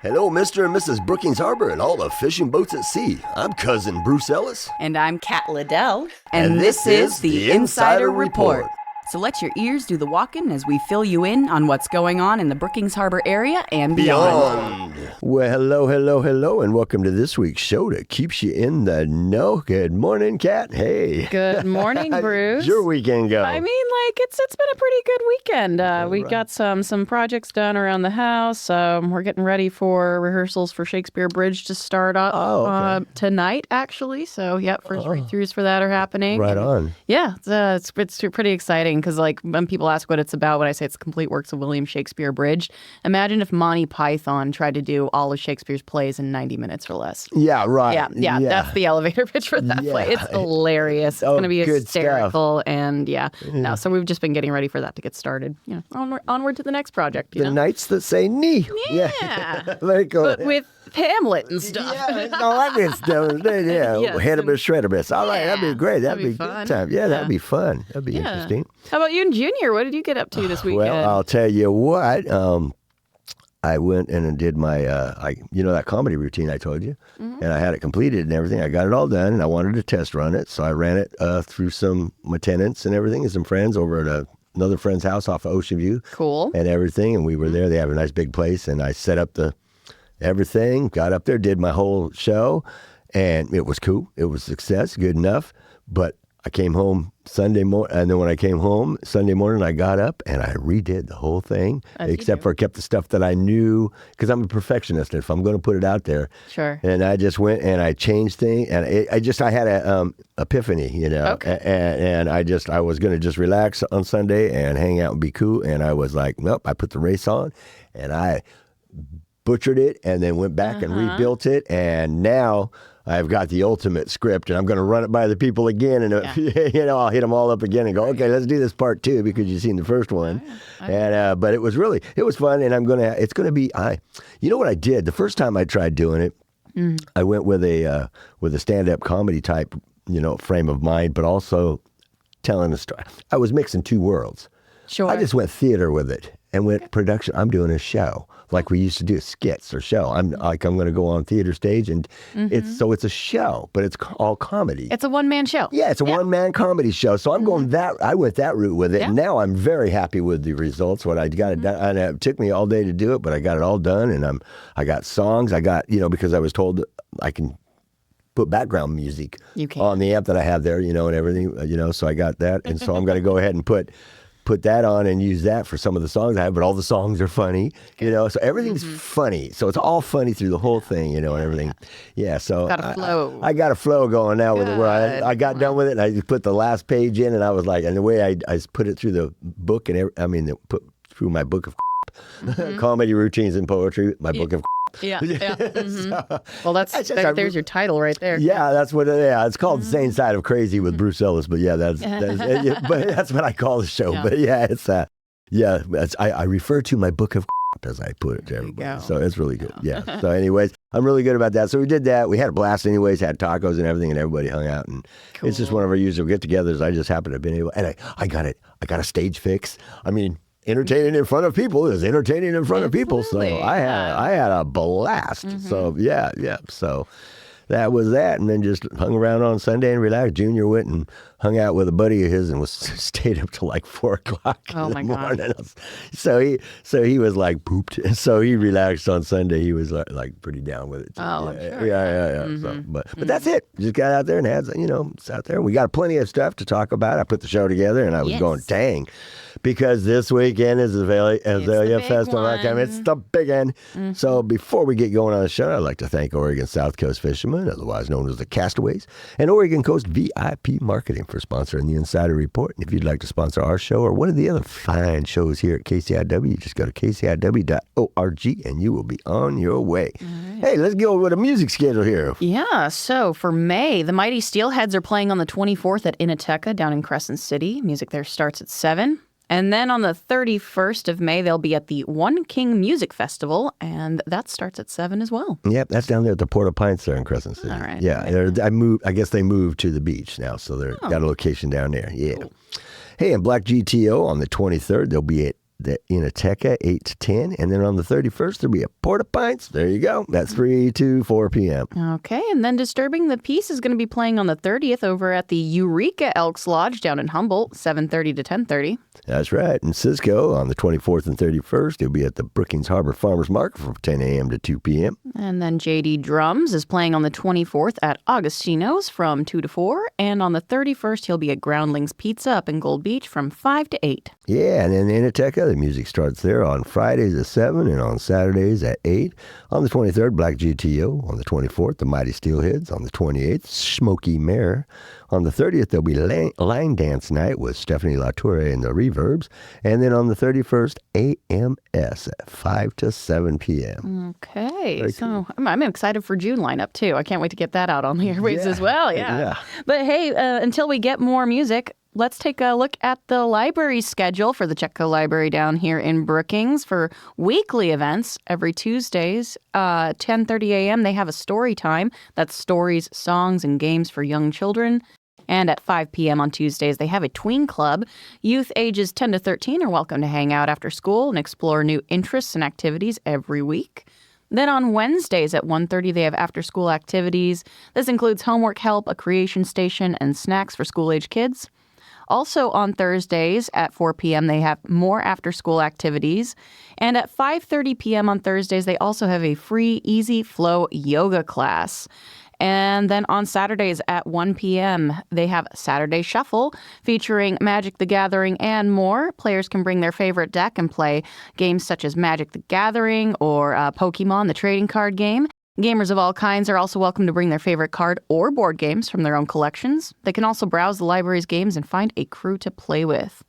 Hello, Mr. and Mrs. Brookings Harbor and all the fishing boats at sea. I'm Cousin Bruce Ellis. And I'm Kat Liddell. And this is the Insider Report. So let your ears do the walking as we fill you in on what's going on in the Brookings Harbor area and beyond. Well, hello, and welcome to this week's show that keeps you in the know. Good morning, Kat. Hey. Good morning, Bruce. How's your weekend go? I mean, it's been a pretty good weekend. We got some projects done around the house. We're getting ready for rehearsals for Shakespeare Bridge to start up tonight, actually. So, first read-throughs for that are happening. Right on. Yeah, it's pretty exciting because, when people ask what it's about, when I say it's complete works of William Shakespeare Abridged, imagine if Monty Python tried to do all of Shakespeare's plays in 90 minutes or less. Yeah, right. Yeah, that's the elevator pitch for that play. It's hilarious. It's going to be hysterical. And, so we've just been getting ready for that to get started. Onward to the next project. The Knights That Say Knee. Yeah. Very cool. But with Hamlet and stuff. I did stuff. Yes, Headibus, Shredibus. All right, that'd be great. That'd be fun. good time. Yeah, that'd be fun. That'd be interesting. How about you and Junior? What did you get up to this weekend? Well, I'll tell you what. I went and did my, that comedy routine I told you, and I had it completed and everything. I got it all done, and I wanted to test run it, so I ran it through my tenants and everything, and some friends over at another friend's house off of Ocean View. Cool. And everything, and we were there. They have a nice big place, and I set up everything, got up there, did my whole show, and it was cool. It was a success, good enough, but I came home Sunday morning, and then when I came home Sunday morning, I got up and I redid the whole thing, except for I kept the stuff that I knew, because I'm a perfectionist. If I'm going to put it out there, sure. And I just went and I changed things, and I had an epiphany, Okay. and I was going to just relax on Sunday and hang out and be cool, and I was like, nope. I put the race on, and I butchered it, and then went back and rebuilt it, and now I've got the ultimate script, and I'm going to run it by the people again, and I'll hit them all up again and go, okay, let's do this part two, because you've seen the first one. But it was fun, and it's going to be, you know what I did? The first time I tried doing it, I went with a stand-up comedy type, frame of mind, but also telling a story. I was mixing two worlds. Sure. I just went theater with it and went production. I'm doing a show like we used to do, skits or show. I'm going to go on theater stage, and it's a show, but it's all comedy. It's a one-man show. Yeah, it's a one-man comedy show. So I'm going I went that route with it. Yeah. And now I'm very happy with the results. What I got it done, and it took me all day to do it, but I got it all done, and I got songs. I got, because I was told that I can put background music on the amp that I have there, and everything, so I got that. And so I'm going to go ahead and put that on and use that for some of the songs I have, but all the songs are funny, so everything's funny. So it's all funny through the whole thing, and everything. Yeah, so got a flow. I got a flow going now with it, where I got done with it, and I just put the last page in, and I was like, and the way I put it through the book, put through my book of comedy routines and poetry, my book of Yeah. So, well, there's your title right there. Yeah, that's what. It's called Sane Side of Crazy with Bruce Ellis. But yeah, that's but that's what I call the show. Yeah. But yeah, it's I refer to my book of as I put it to everybody. So it's really good. Yeah. So anyways, I'm really good about that. So we did that. We had a blast anyways. Had tacos and everything, and everybody hung out. And It's just one of our usual get-togethers. I just happened to have been able, and I got it. I got a stage fix. Entertaining in front of people is entertaining in front of people. So I had a blast. So yeah. So that was that, and then just hung around on Sunday and relaxed. Junior went and hung out with a buddy of his and stayed up till like 4 o'clock in the morning. God. So he was like pooped, and so he relaxed on Sunday. He was like pretty down with it. I'm sure. Yeah. So, but that's it. Just got out there and had it's out there. We got plenty of stuff to talk about. I put the show together, and I was going, dang. Because this weekend is Azalea Festival. It's the big end. So before we get going on the show, I'd like to thank Oregon South Coast Fishermen, otherwise known as the Castaways, and Oregon Coast VIP Marketing for sponsoring the Insider Report. And if you'd like to sponsor our show or one of the other fine shows here at KCIW, just go to kciw.org and you will be on your way. Right. Hey, let's go with a music schedule here. Yeah, so for May, the Mighty Steelheads are playing on the 24th at Inateca down in Crescent City. Music there starts at 7. And then on the 31st of May, they'll be at the One King Music Festival, and that starts at 7 as well. Yep, that's down there at the Port of Pints there in Crescent City. All right. Yeah, I guess they moved to the beach now, so they've got a location down there. Yeah. Cool. Hey, and Black GTO on the 23rd, they'll be at the Inateca, 8 to 10. And then on the 31st, there'll be a Porta Pints. There you go. That's 3 to 4 p.m. Okay, and then Disturbing the Peace is going to be playing on the 30th over at the Eureka Elks Lodge down in Humboldt, 7:30 to 10:30. That's right. In Cisco, on the 24th and 31st, it'll be at the Brookings Harbor Farmers Market from 10 a.m. to 2 p.m. And then JD Drums is playing on the 24th at Augustino's from 2 to 4. And on the 31st, he'll be at Groundlings Pizza up in Gold Beach from 5 to 8. Yeah, and then the Inateca, the music starts there on Fridays at 7 and on Saturdays at 8. On the 23rd, Black GTO. On the 24th, the Mighty Steelheads. On the 28th, Smoky Mare. On the 30th, there'll be Line Dance Night with Stephanie Latour and the Reverbs. And then on the 31st, AMS at 5 to 7 p.m. Okay. Very so I'm excited for June lineup, too. I can't wait to get that out on the airwaves as well. Yeah. But hey, until we get more music, let's take a look at the library schedule for the Chetco Library down here in Brookings for weekly events. Every Tuesdays, 10:30 a.m., they have a story time. That's stories, songs, and games for young children. And at 5 p.m. on Tuesdays, they have a tween club. Youth ages 10 to 13 are welcome to hang out after school and explore new interests and activities every week. Then on Wednesdays at 1:30, they have after-school activities. This includes homework help, a creation station, and snacks for school-age kids. Also on Thursdays at 4 p.m., they have more after-school activities. And at 5:30 p.m. on Thursdays, they also have a free Easy Flow yoga class. And then on Saturdays at 1 p.m., they have Saturday Shuffle featuring Magic the Gathering and more. Players can bring their favorite deck and play games such as Magic the Gathering or Pokemon, the trading card game. Gamers of all kinds are also welcome to bring their favorite card or board games from their own collections. They can also browse the library's games and find a crew to play with.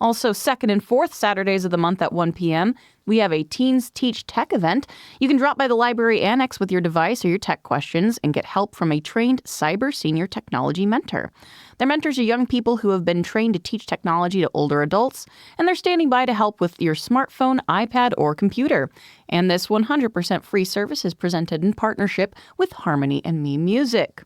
Also, second and fourth Saturdays of the month at 1 p.m., we have a Teens Teach Tech event. You can drop by the library annex with your device or your tech questions and get help from a trained cyber senior technology mentor. Their mentors are young people who have been trained to teach technology to older adults, and they're standing by to help with your smartphone, iPad, or computer. And this 100% free service is presented in partnership with Harmony and Me Music.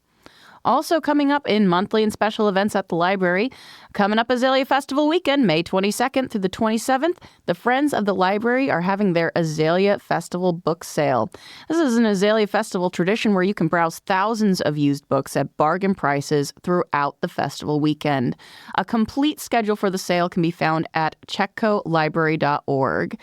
Also coming up in monthly and special events at the library, coming up Azalea Festival weekend, May 22nd through the 27th, the Friends of the Library are having their Azalea Festival book sale. This is an Azalea Festival tradition where you can browse thousands of used books at bargain prices throughout the festival weekend. A complete schedule for the sale can be found at chetcolibrary.org.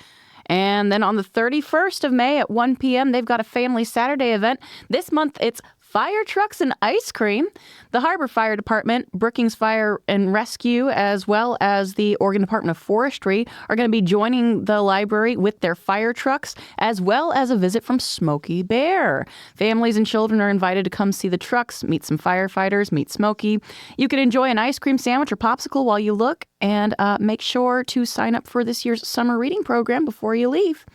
And then on the 31st of May at 1 p.m., they've got a Family Saturday event. This month, it's fire trucks and ice cream. The Harbor Fire Department, Brookings Fire and Rescue, as well as the Oregon Department of Forestry are going to be joining the library with their fire trucks, as well as a visit from Smokey Bear. Families and children are invited to come see the trucks, meet some firefighters, meet Smokey. You can enjoy an ice cream sandwich or popsicle while you look, and make sure to sign up for this year's summer reading program before you leave.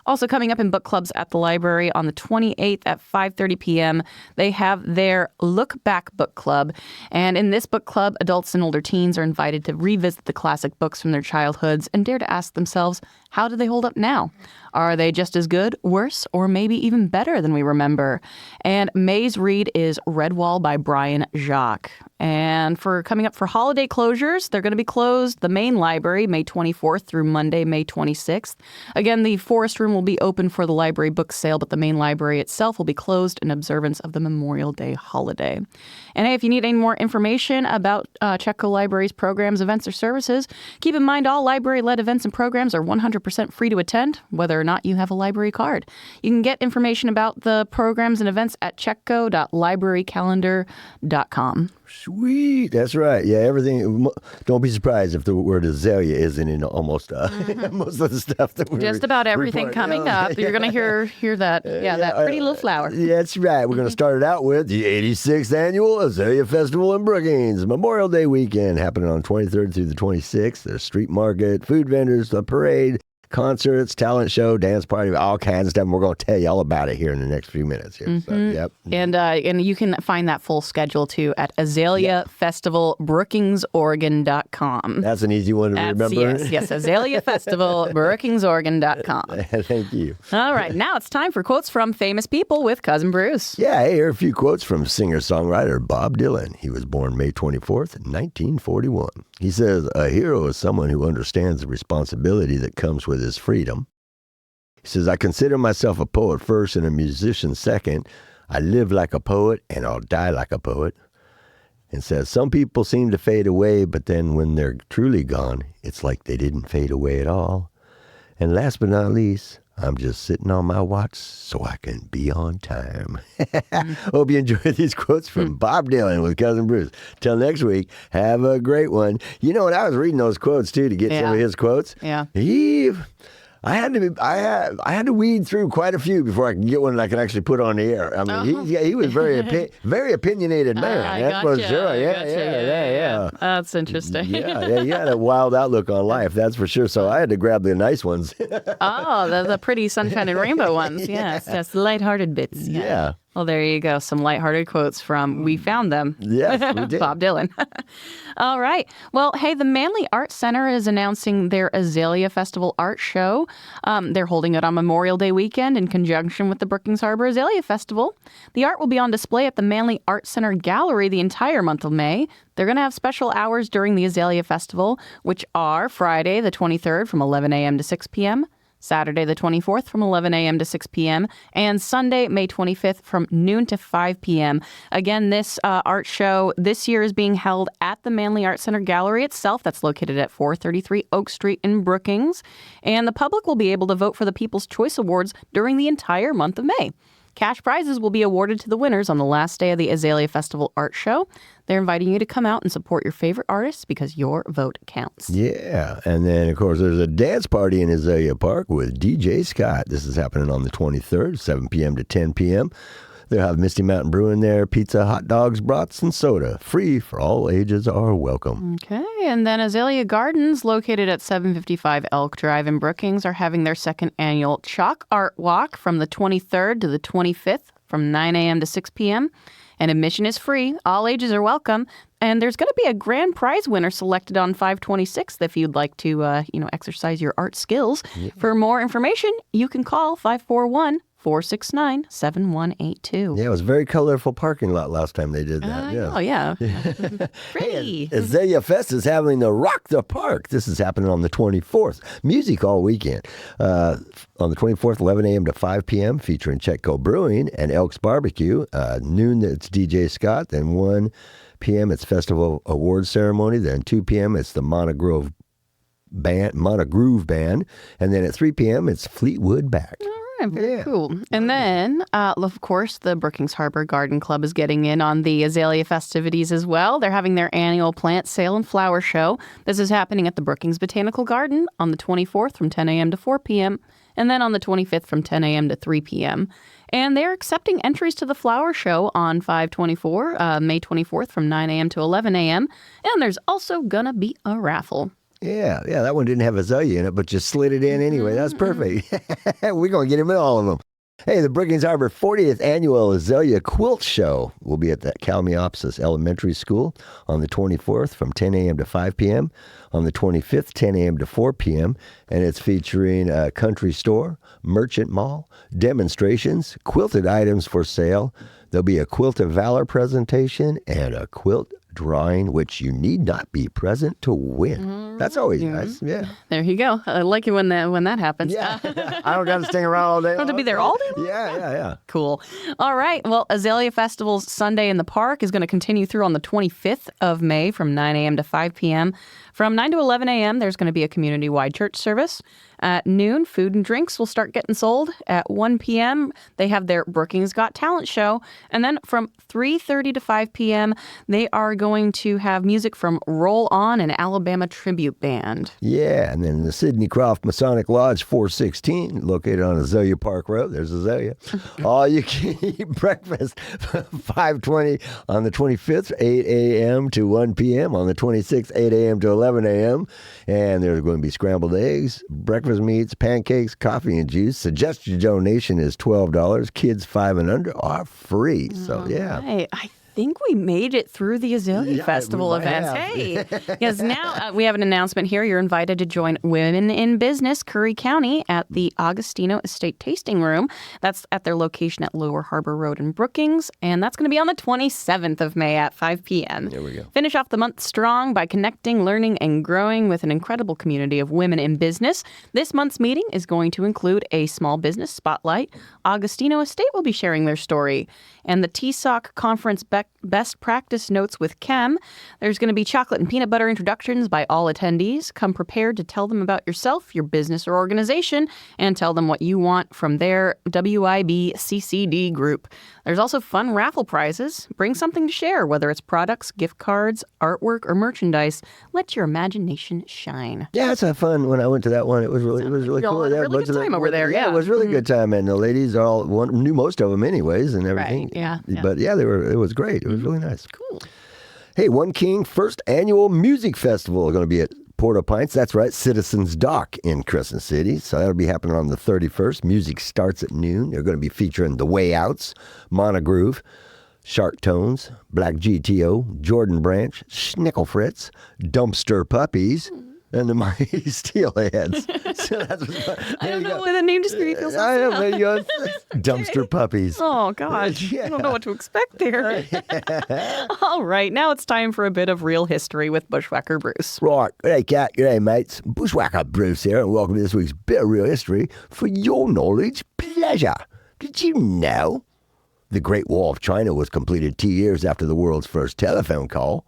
Also coming up in book clubs at the library on the 28th at 5:30 p.m., they have their Look Back Book Club. And in this book club, adults and older teens are invited to revisit the classic books from their childhoods and dare to ask themselves, how do they hold up now? Are they just as good, worse, or maybe even better than we remember? And May's read is Redwall by Brian Jacques. And for coming up for holiday closures, they're going to be closed. The main library, May 24th through Monday, May 26th. Again, the Forest Room will be open for the library book sale, but the main library itself will be closed in observance of the Memorial Day holiday. And hey, if you need any more information about Chetco Library's programs, events, or services, keep in mind all library-led events and programs are 100% free to attend, whether or not you have a library card. You can get information about the programs and events at chetco.librarycalendar.com. Sweet. That's right. Yeah, everything. Don't be surprised if the word azalea isn't in almost most of the stuff that we're just about everything coming up. You're going to hear that. That pretty little flower. That's right. We're going to start it out with the 86th Annual Azalea Festival in Brookings. Memorial Day weekend happening on 23rd through the 26th. There's street market, food vendors, a parade, concerts, talent show, dance party, all kinds of stuff. And we're going to tell you all about it here in the next few minutes. Here. So, yep. And you can find that full schedule, too, at Azalea Festival BrookingsOregon.com. That's an easy one to remember. Yes, Azalea Festival BrookingsOregon.com. Thank you. All right, now it's time for quotes from famous people with Cousin Bruce. Yeah, hey, here are a few quotes from singer-songwriter Bob Dylan. He was born May 24th, 1941. He says, "A hero is someone who understands the responsibility that comes with his freedom." He says, "I consider myself a poet first and a musician second. I live like a poet and I'll die like a poet." And says, "Some people seem to fade away, but then when they're truly gone, it's like they didn't fade away at all." And last but not least, "I'm just sitting on my watch so I can be on time." Hope you enjoyed these quotes from Bob Dylan with Cousin Bruce. Till next week, have a great one. You know what? I was reading those quotes, too, to get some of his quotes. Yeah. I had to weed through quite a few before I could get one that I could actually put on the air. I mean, he was very opinionated man. That's for sure. Yeah. That's interesting. Yeah, he had a wild outlook on life. That's for sure. So I had to grab the nice ones. The pretty sunshine and rainbow ones. Yes, that's the lighthearted bits. Yeah. Well, there you go. Some lighthearted quotes from We Found Them. Yes, we did. Bob Dylan. All right. Well, hey, the Manley Arts Center is announcing their Azalea Festival art show. They're holding it on Memorial Day weekend in conjunction with the Brookings Harbor Azalea Festival. The art will be on display at the Manley Arts Center Gallery the entire month of May. They're going to have special hours during the Azalea Festival, which are Friday the 23rd from 11 a.m. to 6 p.m., Saturday the 24th from 11 a.m. to 6 p.m., and Sunday, May 25th from noon to 5 p.m. Again, this art show this year is being held at the Manley Art Center Gallery itself. That's located at 433 Oak Street in Brookings. And the public will be able to vote for the People's Choice Awards during the entire month of May. Cash prizes will be awarded to the winners on the last day of the Azalea Festival Art Show. They're inviting you to come out and support your favorite artists because your vote counts. Yeah. And then, of course, there's a dance party in Azalea Park with DJ Scott. This is happening on the 23rd, 7 p.m. to 10 p.m. They'll have Misty Mountain Brewing there, pizza, hot dogs, brats, and soda. Free for all ages are welcome. Okay. And then Azalea Gardens, located at 755 Elk Drive in Brookings, are having their second annual Chalk Art Walk from the 23rd to the 25th from 9 a.m. to 6 p.m. And admission is free. All ages are welcome. And there's going to be a grand prize winner selected on 5/26th if you'd like to, exercise your art skills. Yeah. For more information, you can call 541-469-7182. Yeah, it was a very colorful parking lot last time they did that. Oh, yeah. Pretty. Hey, Azalea Fest is having the Rock the Park. This is happening on the 24th. Music all weekend. On the 24th, 11 a.m. to 5 p.m., featuring Chetco Brewing and Elks Barbecue. Noon, it's DJ Scott. Then 1 p.m., it's Festival Awards Ceremony. Then 2 p.m., it's the Monogroove Band. And then at 3 p.m., it's Fleetwood Mac. Very cool. And then, of course, the Brookings Harbor Garden Club is getting in on the Azalea festivities as well. They're having their annual plant sale and flower show. This is happening at the Brookings Botanical Garden on the 24th from 10 a.m. to 4 p.m., and then on the 25th from 10 a.m. to 3 p.m. And they're accepting entries to the flower show on 5/24, May 24th from 9 a.m. to 11 a.m. And there's also going to be a raffle. Yeah, that one didn't have Azalea in it, but just slid it in anyway. That's perfect. We're going to get him in all of them. Hey, the Brookings Harbor 40th Annual Azalea Quilt Show will be at the Kalmiopsis Elementary School on the 24th from 10 a.m. to 5 p.m. On the 25th, 10 a.m. to 4 p.m. And it's featuring a country store, merchant mall, demonstrations, quilted items for sale. There'll be a Quilt of Valor presentation and a quilt drawing, which you need not be present to win. That's always nice. Yeah. There you go. I like it when that happens. Yeah. I don't got to stay around all day. Don't have to be there all day long? Yeah. Cool. All right. Well, Azalea Festival's Sunday in the Park is going to continue through on the 25th of May from 9 a.m. to 5 p.m. From 9 to 11 a.m., there's going to be a community-wide church service. At noon, food and drinks will start getting sold. At 1 p.m., they have their Brookings Got Talent show. And then from 3:30 to 5 p.m., they are going to have music from Roll On, an Alabama tribute band. Yeah, and then the Sidney Croft Masonic Lodge 416, located on Azalea Park Road. There's Azalea. All you can eat breakfast, 5:20 on the 25th, 8 a.m. to 1 p.m. On the 26th, 8 a.m. to 11 a.m. And there's going to be scrambled eggs, breakfast breakfast meats, pancakes, coffee, and juice. Suggested donation is $12. Kids 5 and under are free. So, yeah. Right. I think we made it through the Azalea Festival events. Hey, because now we have an announcement here. You're invited to join Women in Business Curry County at the Augustino Estate Tasting Room. That's at their location at Lower Harbor Road in Brookings, and that's going to be on the 27th of May at 5 p.m. There we go. Finish off the month strong by connecting, learning, and growing with an incredible community of women in business. This month's meeting is going to include a small business spotlight. Augustino Estate will be sharing their story, and the TSOC Conference Best Practice Notes with Chem. There's going to be chocolate and peanut butter introductions by all attendees. Come prepared to tell them about yourself, your business or organization, and tell them what you want from their WIB-CCD group. There's also fun raffle prizes. Bring something to share, whether it's products, gift cards, artwork, or merchandise. Let your imagination shine. Yeah, it's fun. When I went to that one, it was really cool. Really good time over there. Yeah, it was really good time, and the ladies knew most of them anyways, and everything. Right. Yeah. But yeah, it was great. It was really nice. Cool. Hey, One King First Annual Music Festival is going to be at Porta Pints. That's right, Citizens Dock in Crescent City. So that'll be happening on the 31st. Music starts at noon. They're going to be featuring The Way Outs, Monogroove, Shark Tones, Black GTO, Jordan Branch, Schnickel Fritz, Dumpster Puppies, and the Mighty Steelheads. So I don't know why the name just made me feel so I sad. know, there you go. Dumpster Puppies. Oh, gosh. Yeah. I don't know what to expect there. All right. Now it's time for a bit of real history with Bushwhacker Bruce. Right. G'day, Cat. G'day, mates. Bushwhacker Bruce here, and welcome to this week's Bit of Real History for your knowledge pleasure. Did you know the Great Wall of China was completed 2 years after the world's first telephone call?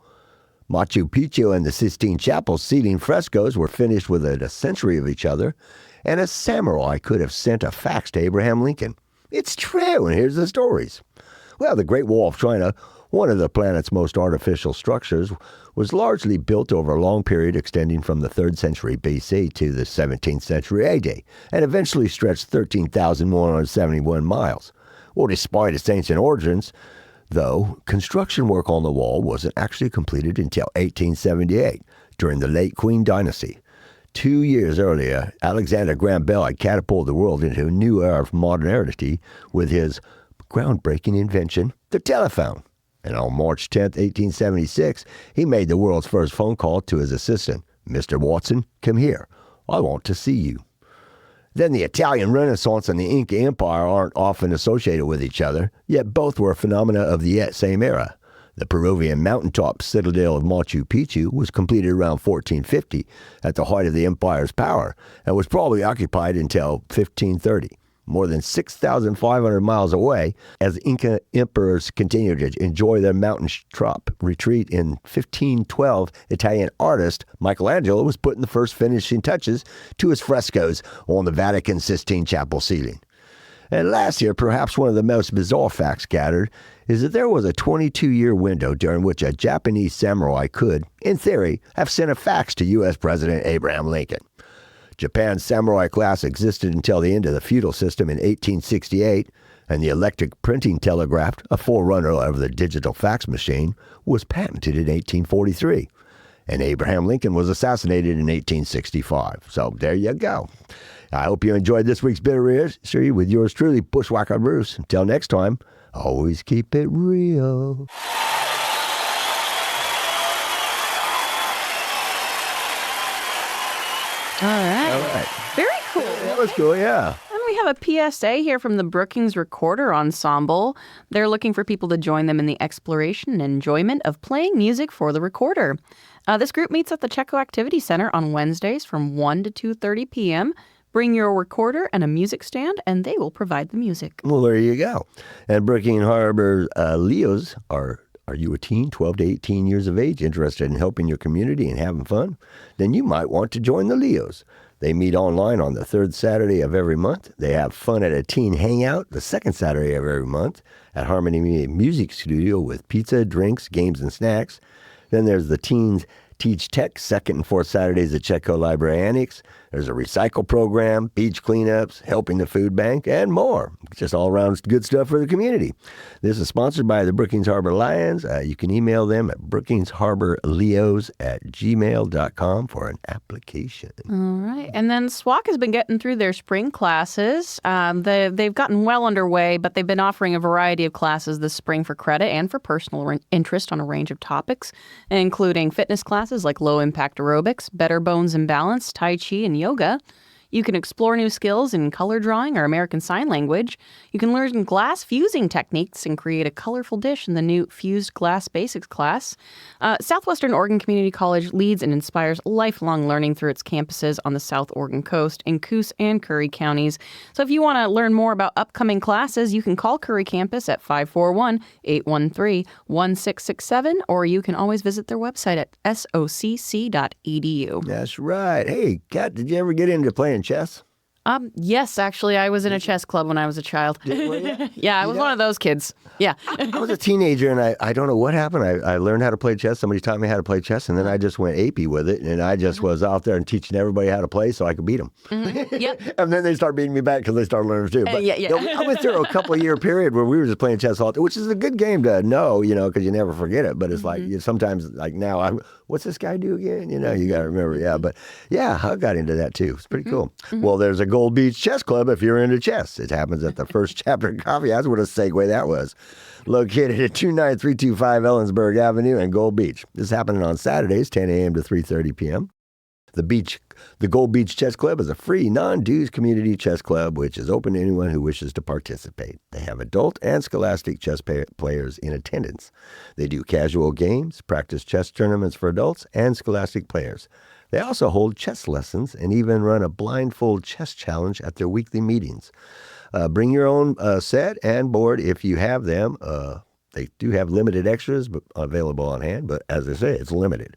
Machu Picchu and the Sistine Chapel ceiling frescoes were finished within a century of each other, and a samurai could have sent a fax to Abraham Lincoln. It's true, and here's the stories. Well, the Great Wall of China, one of the planet's most artificial structures, was largely built over a long period extending from the 3rd century BC to the 17th century AD, and eventually stretched 13,171 miles. Well, despite its ancient origins, though, construction work on the wall wasn't actually completed until 1878, during the late Qing Dynasty. 2 years earlier, Alexander Graham Bell had catapulted the world into a new era of modernity with his groundbreaking invention, the telephone. And on March 10, 1876, he made the world's first phone call to his assistant, "Mr. Watson, come here. I want to see you." Then the Italian Renaissance and the Inca Empire aren't often associated with each other, yet both were phenomena of the same era. The Peruvian mountaintop citadel of Machu Picchu was completed around 1450 at the height of the empire's power and was probably occupied until 1530. More than 6,500 miles away, as Inca emperors continued to enjoy their mountaintop retreat in 1512, Italian artist Michelangelo was putting the first finishing touches to his frescoes on the Vatican Sistine Chapel ceiling. And last year, perhaps one of the most bizarre facts gathered is that there was a 22-year window during which a Japanese samurai could, in theory, have sent a fax to U.S. President Abraham Lincoln. Japan's samurai class existed until the end of the feudal system in 1868, and the electric printing telegraph, a forerunner of the digital fax machine, was patented in 1843. And Abraham Lincoln was assassinated in 1865. So there you go. I hope you enjoyed this week's Bit of Real History with yours truly, Bushwhacker Bruce. Until next time, always keep it real. All right. Very cool. That was cool, yeah. And we have a PSA here from the Brookings Recorder Ensemble. They're looking for people to join them in the exploration and enjoyment of playing music for the recorder. This group meets at the Chetco Activity Center on Wednesdays from 1 to 2:30 p.m. Bring your recorder and a music stand, and they will provide the music. Well, there you go. And Brookings Harbor Leos are you a teen, 12 to 18 years of age, interested in helping your community and having fun? Then you might want to join the Leos. They meet online on the 3rd Saturday of every month. They have fun at a teen hangout the 2nd Saturday of every month at Harmony Music Studio with pizza, drinks, games, and snacks. Then there's the Teens Teach Tech 2nd and 4th Saturdays at Chetco Library Annex. There's a recycle program, beach cleanups, helping the food bank, and more. Just all around good stuff for the community. This is sponsored by the Brookings Harbor Lions. You can email them at brookingsharborleos@gmail.com for an application. All right. And then SWAC has been getting through their spring classes. They've gotten well underway, but they've been offering a variety of classes this spring for credit and for personal interest on a range of topics, including fitness classes like low-impact aerobics, better bones and balance, Tai Chi, and yoga. You can explore new skills in color drawing or American Sign Language. You can learn glass fusing techniques and create a colorful dish in the new Fused Glass Basics class. Southwestern Oregon Community College leads and inspires lifelong learning through its campuses on the South Oregon coast in Coos and Curry counties. So if you want to learn more about upcoming classes, you can call Curry campus at 541-813-1667, or you can always visit their website at socc.edu. That's right. Hey, Kat, did you ever get into playing chess? Yes, actually, I was in a chess club when I was a child. Yeah, I was one of those kids. Yeah. I was a teenager, and I don't know what happened. I learned how to play chess. Somebody taught me how to play chess, and then I just went apey with it, and I just was out there and teaching everybody how to play so I could beat them. Yep. And then they started beating me back because they started learning too. But yeah. I went through a couple-year period where we were just playing chess all the time, which is a good game to know, because you never forget it. But it's like sometimes, like now, what's this guy do again? You got to remember. Yeah, but yeah, I got into that too. It's pretty cool. Well, there's a Gold Beach Chess Club if you're into chess. It happens at the First Chapter Coffee House. What a segue that was. Located at 29325 Ellensburg Avenue in Gold Beach. This is happening on Saturdays, 10 a.m. to 3:30 p.m. The Gold Beach Chess Club is a free, non-dues community chess club which is open to anyone who wishes to participate. They have adult and scholastic chess players in attendance. They do casual games, practice chess tournaments for adults and scholastic players. They also hold chess lessons and even run a blindfold chess challenge at their weekly meetings. Bring your own set and board if you have them. They do have limited extras available on hand, but as I say, it's limited.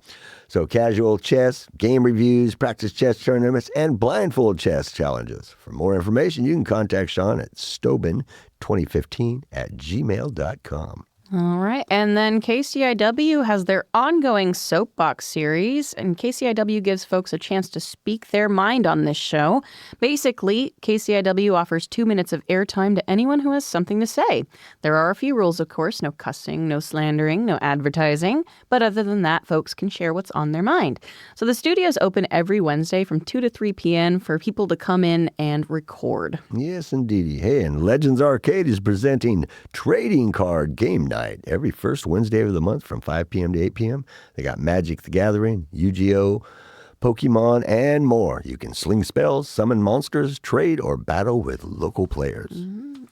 So casual chess, game reviews, practice chess tournaments, and blindfold chess challenges. For more information, you can contact Sean at stobin2015@gmail.com. All right. And then KCIW has their ongoing Soapbox series, and KCIW gives folks a chance to speak their mind on this show. Basically, KCIW offers 2 minutes of airtime to anyone who has something to say. There are a few rules, of course: no cussing, no slandering, no advertising. But other than that, folks can share what's on their mind. So the studio's open every Wednesday from 2 to 3 p.m. for people to come in and record. Yes, indeed. Hey, and Legends Arcade is presenting Trading Card Game Night every first Wednesday of the month from 5 p.m. to 8 p.m. They got Magic the Gathering, Yu-Gi-Oh!, Pokemon, and more. You can sling spells, summon monsters, trade, or battle with local players.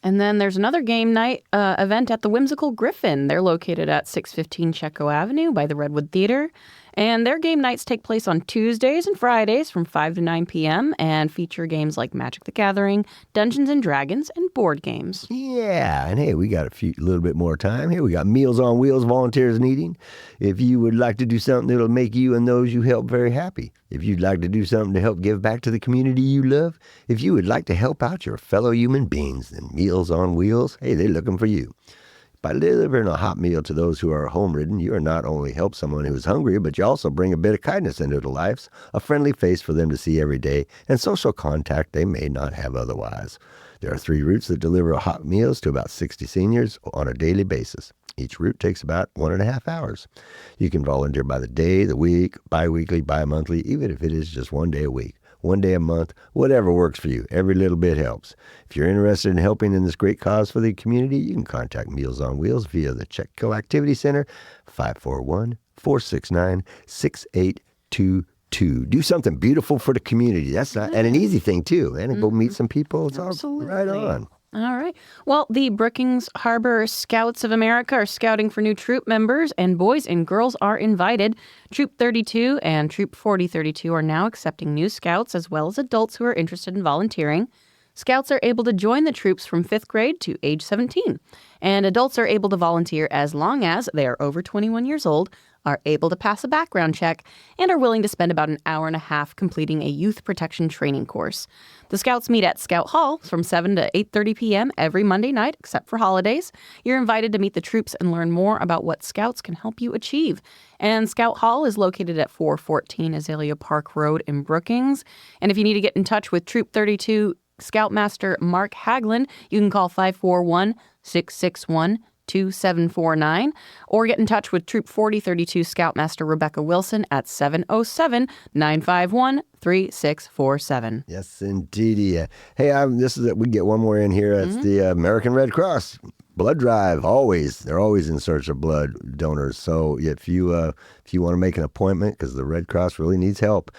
And then there's another game night event at the Whimsical Griffin. They're located at 615 Chetco Avenue by the Redwood Theater. And their game nights take place on Tuesdays and Fridays from 5 to 9 p.m. and feature games like Magic the Gathering, Dungeons & Dragons, and board games. Yeah, and hey, we got a little bit more time here. We got Meals on Wheels volunteers needing. If you would like to do something that'll make you and those you help very happy. If you'd like to do something to help give back to the community you love. If you would like to help out your fellow human beings, then Meals on Wheels, hey, they're looking for you. By delivering a hot meal to those who are home-ridden, you are not only help someone who is hungry, but you also bring a bit of kindness into their lives, a friendly face for them to see every day, and social contact they may not have otherwise. There are 3 routes that deliver hot meals to about 60 seniors on a daily basis. Each route takes about 1.5 hours. You can volunteer by the day, the week, bi-weekly, bi-monthly, even if it is just 1 day a week. 1 day a month, whatever works for you. Every little bit helps. If you're interested in helping in this great cause for the community, you can contact Meals on Wheels via the Chetco Activity Center, 541-469-6822. Do something beautiful for the community. That's not, and an easy thing too. And go meet some people. It's all right on. All right. Well, the Brookings Harbor Scouts of America are scouting for new troop members, and boys and girls are invited. Troop 32 and Troop 4032 are now accepting new scouts as well as adults who are interested in volunteering. Scouts are able to join the troops from 5th grade to age 17, and adults are able to volunteer as long as they are over 21 years old, are able to pass a background check, and are willing to spend about an hour and a half completing a youth protection training course. The Scouts meet at Scout Hall from 7 to 8:30 p.m. every Monday night, except for holidays. You're invited to meet the troops and learn more about what Scouts can help you achieve. And Scout Hall is located at 414 Azalea Park Road in Brookings. And if you need to get in touch with Troop 32 Scoutmaster Mark Haglund, you can call 541-661-2749 or get in touch with Troop 4032 Scoutmaster Rebecca Wilson at 707-951-3647. Yes, indeed. Hey, we get one more in here. It's the American Red Cross blood drive. They're always in search of blood donors. So if you want to make an appointment, because the Red Cross really needs help.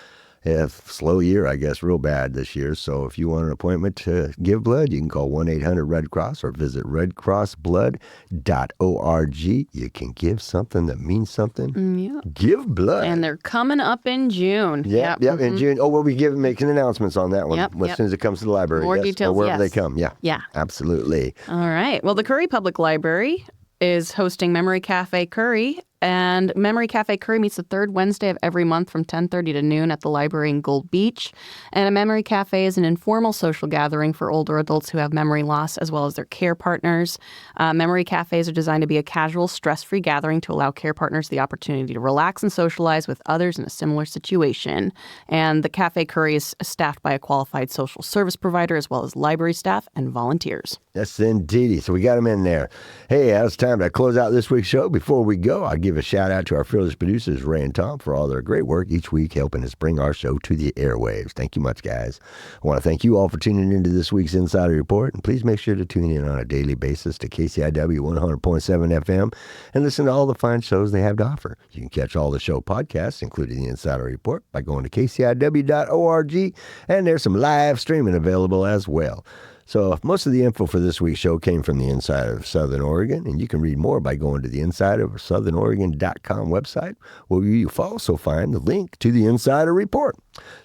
Slow year, I guess, real bad this year. So if you want an appointment to give blood, you can call 1-800-RED-CROSS or visit redcrossblood.org. You can give something that means something. Yeah. Give blood. And they're coming up in June. Yep, in June. Oh, we'll be making announcements on that one as soon as it comes to the library. More details, or wherever they come. Yeah, absolutely. All right. Well, the Curry Public Library is hosting Memory Cafe Curry. And Memory Cafe Curry meets the third Wednesday of every month from 10:30 to noon at the library in Gold Beach. And a Memory Cafe is an informal social gathering for older adults who have memory loss, as well as their care partners. Memory Cafes are designed to be a casual, stress-free gathering to allow care partners the opportunity to relax and socialize with others in a similar situation. And the Cafe Curry is staffed by a qualified social service provider, as well as library staff and volunteers. Yes, indeed. So we got them in there. Hey, it's time to close out this week's show. Before we go, I'll give a shout out to our fearless producers, Ray and Tom, for all their great work each week helping us bring our show to the airwaves. Thank you much, guys. I want to thank you all for tuning into this week's Insider Report, and please make sure to tune in on a daily basis to KCIW 100.7 FM and listen to all the fine shows they have to offer. You can catch all the show podcasts, including the Insider Report, by going to kciw.org, and there's some live streaming available as well. So most of the info for this week's show came from the Inside of Southern Oregon, and you can read more by going to the InsideOfSouthernOregon.com website, where you'll also find the link to the Insider Report.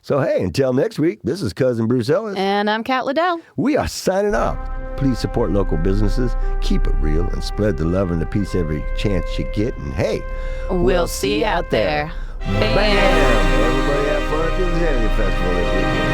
So hey, until next week, this is Cousin Bruce Ellis. And I'm Kat Liddell. We are signing off. Please support local businesses, keep it real, and spread the love and the peace every chance you get. And hey, we'll see you out there. Bam! Everybody have fun at the Azalea Festival this weekend.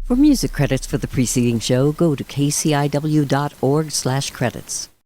For music credits for the preceding show, go to kciw.org/credits.